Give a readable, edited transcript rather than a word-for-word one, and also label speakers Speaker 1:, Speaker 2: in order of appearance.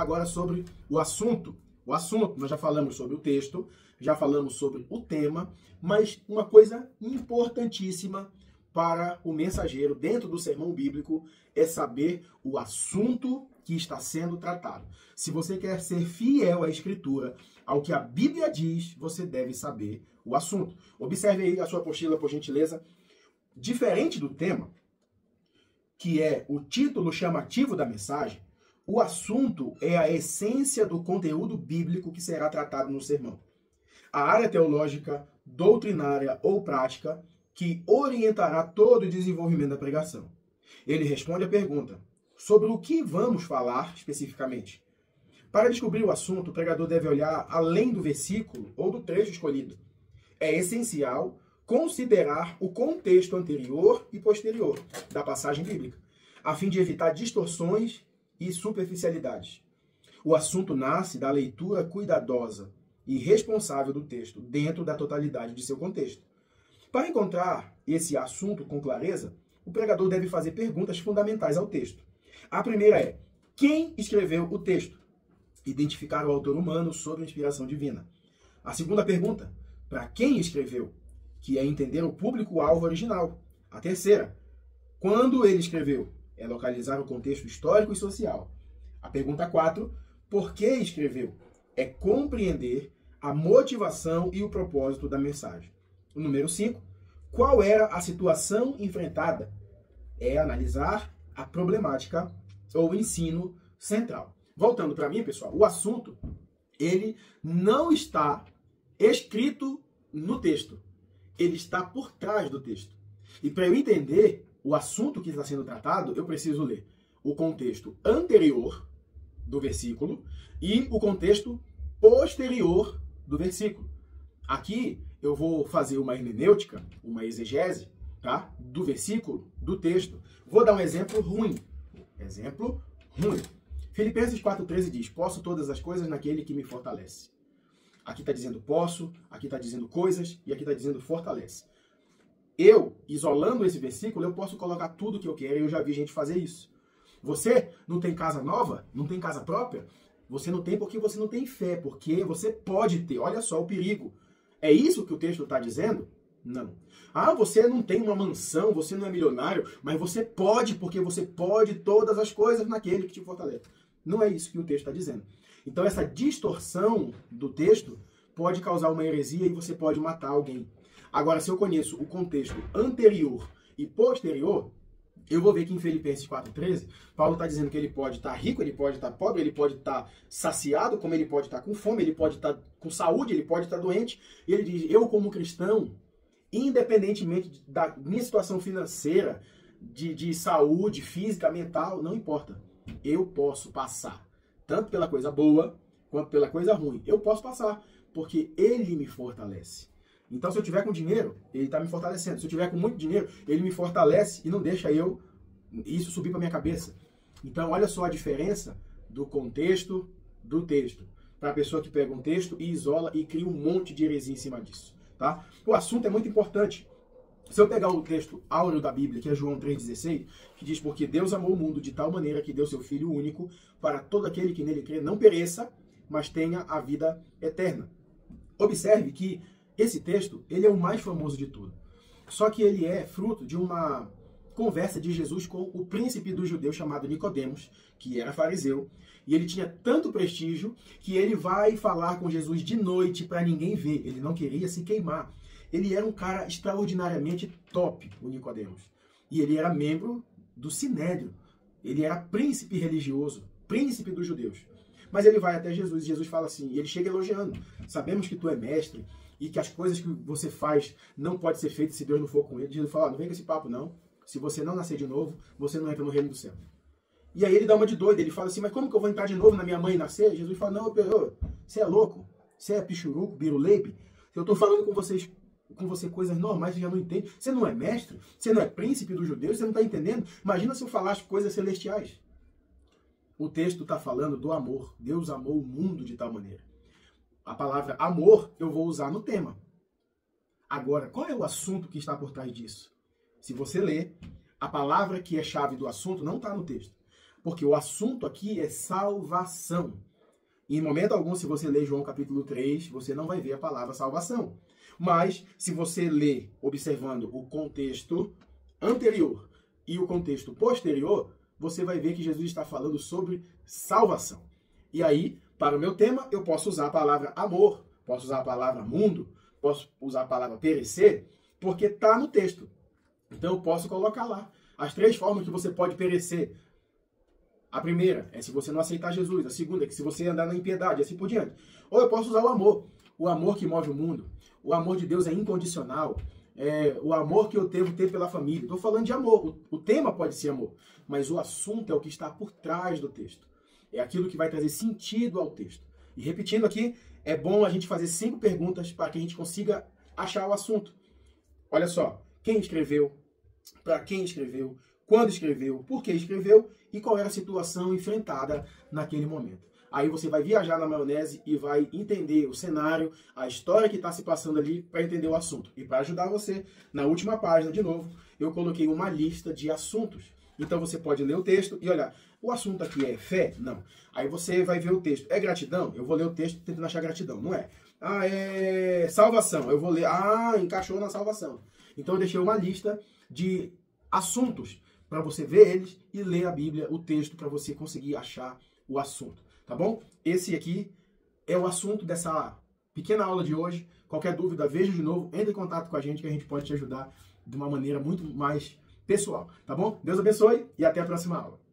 Speaker 1: agora sobre o assunto. O assunto, nós já falamos sobre o texto, já falamos sobre o tema, mas uma coisa importantíssima para o mensageiro dentro do sermão bíblico é saber o assunto que está sendo tratado. Se você quer ser fiel à Escritura, ao que a Bíblia diz, você deve saber o assunto. Observe aí a sua apostila, por gentileza. Diferente do tema, que é o título chamativo da mensagem, o assunto é a essência do conteúdo bíblico que será tratado no sermão. A área teológica, doutrinária ou prática que orientará todo o desenvolvimento da pregação. Ele responde à pergunta: sobre o que vamos falar especificamente? Para descobrir o assunto, o pregador deve olhar além do versículo ou do trecho escolhido. É essencial considerar o contexto anterior e posterior da passagem bíblica, a fim de evitar distorções e superficialidades. O assunto nasce da leitura cuidadosa e responsável do texto, dentro da totalidade de seu contexto. Para encontrar esse assunto com clareza, o pregador deve fazer perguntas fundamentais ao texto. A primeira é: quem escreveu o texto? Identificar o autor humano sob a inspiração divina. A segunda pergunta: para quem escreveu? Que é entender o público-alvo original. A terceira: quando ele escreveu? É localizar o contexto histórico e social. A pergunta 4: por que escreveu? É compreender a motivação e o propósito da mensagem. O número 5: qual era a situação enfrentada? É analisar a problemática ou o ensino central. Voltando para mim, pessoal, o assunto, ele não está escrito no texto. Ele está por trás do texto. E para eu entender o assunto que está sendo tratado, eu preciso ler o contexto anterior do versículo e o contexto posterior do versículo. Aqui eu vou fazer uma hermenêutica, uma exegese, tá? Do versículo, do texto. Vou dar um exemplo ruim. Exemplo ruim. Filipenses 4,13 diz: posso todas as coisas naquele que me fortalece. Aqui está dizendo posso, aqui está dizendo coisas e aqui está dizendo fortalece. Eu, isolando esse versículo, eu posso colocar tudo que eu quero e eu já vi gente fazer isso. Você não tem casa nova? Não tem casa própria? Você não tem porque você não tem fé, porque você pode ter. Olha só o perigo. É isso que o texto está dizendo? Não. Ah, você não tem uma mansão, você não é milionário, mas você pode, porque você pode todas as coisas naquele que te fortalece. Não é isso que o texto está dizendo. Então essa distorção do texto pode causar uma heresia e você pode matar alguém. Agora, se eu conheço o contexto anterior e posterior, eu vou ver que em Filipenses 4,13, Paulo está dizendo que ele pode estar rico, ele pode estar pobre, ele pode estar saciado, como ele pode estar com fome, ele pode estar com saúde, ele pode estar doente. E ele diz: eu como cristão, independentemente da minha situação financeira, de saúde, física, mental, não importa. Eu posso passar, tanto pela coisa boa, quanto pela coisa ruim. Eu posso passar, porque ele me fortalece. Então, se eu tiver com dinheiro, ele está me fortalecendo. Se eu tiver com muito dinheiro, ele me fortalece e não deixa isso subir para minha cabeça. Então, olha só a diferença do contexto do texto. Para a pessoa que pega um texto e isola e cria um monte de heresia em cima disso. Tá? O assunto é muito importante. Se eu pegar o texto áureo da Bíblia, que é João 3,16, que diz: porque Deus amou o mundo de tal maneira que deu seu Filho único para todo aquele que nele crê não pereça, mas tenha a vida eterna. Observe que esse texto, ele é o mais famoso de tudo. Só que ele é fruto de uma conversa de Jesus com o príncipe dos judeus chamado Nicodemos, que era fariseu, e ele tinha tanto prestígio que ele vai falar com Jesus de noite para ninguém ver. Ele não queria se queimar. Ele era um cara extraordinariamente top, o Nicodemos. E ele era membro do Sinédrio. Ele era príncipe religioso, príncipe dos judeus. Mas ele vai até Jesus e Jesus fala assim, e ele chega elogiando: sabemos que tu é mestre e que as coisas que você faz não pode ser feitas se Deus não for com ele. Jesus fala: não vem com esse papo não. Se você não nascer de novo, você não entra no reino do céu. E aí ele dá uma de doido, ele fala assim: mas como que eu vou entrar de novo na minha mãe nascer? Jesus fala: não, você é louco? Você é pichuruco, biruleibe? Eu estou falando com você coisas normais, você já não entende. Você não é mestre, você não é príncipe dos judeus, você não está entendendo. Imagina se eu falasse coisas celestiais. O texto está falando do amor. Deus amou o mundo de tal maneira. A palavra amor eu vou usar no tema. Agora, qual é o assunto que está por trás disso? Se você ler, a palavra que é chave do assunto não está no texto. Porque o assunto aqui é salvação. E em momento algum, se você ler João capítulo 3, você não vai ver a palavra salvação. Mas, se você ler observando o contexto anterior e o contexto posterior, você vai ver que Jesus está falando sobre salvação. E aí, para o meu tema, eu posso usar a palavra amor, posso usar a palavra mundo, posso usar a palavra perecer, porque está no texto. Então eu posso colocar lá as 3 formas que você pode perecer. A primeira é se você não aceitar Jesus. A segunda é que se você andar na impiedade, assim por diante. Ou eu posso usar o amor que move o mundo. O amor de Deus é incondicional. O amor que eu devo ter pela família. Estou falando de amor. O tema pode ser amor, mas o assunto é o que está por trás do texto. É aquilo que vai trazer sentido ao texto. E repetindo aqui, é bom a gente fazer 5 perguntas para que a gente consiga achar o assunto. Olha só, quem escreveu, para quem escreveu, quando escreveu, por que escreveu e qual era a situação enfrentada naquele momento. Aí você vai viajar na maionese e vai entender o cenário, a história que está se passando ali para entender o assunto. E para ajudar você, na última página, de novo, eu coloquei uma lista de assuntos. Então você pode ler o texto e olhar, o assunto aqui é fé? Não. Aí você vai ver o texto. É gratidão? Eu vou ler o texto tentando achar gratidão. Não é. É salvação. Eu vou ler, encaixou na salvação. Então eu deixei uma lista de assuntos para você ver eles e ler a Bíblia, o texto, para você conseguir achar o assunto. Tá bom? Esse aqui é o assunto dessa pequena aula de hoje. Qualquer dúvida, veja de novo, entre em contato com a gente que a gente pode te ajudar de uma maneira muito mais pessoal. Tá bom? Deus abençoe e até a próxima aula.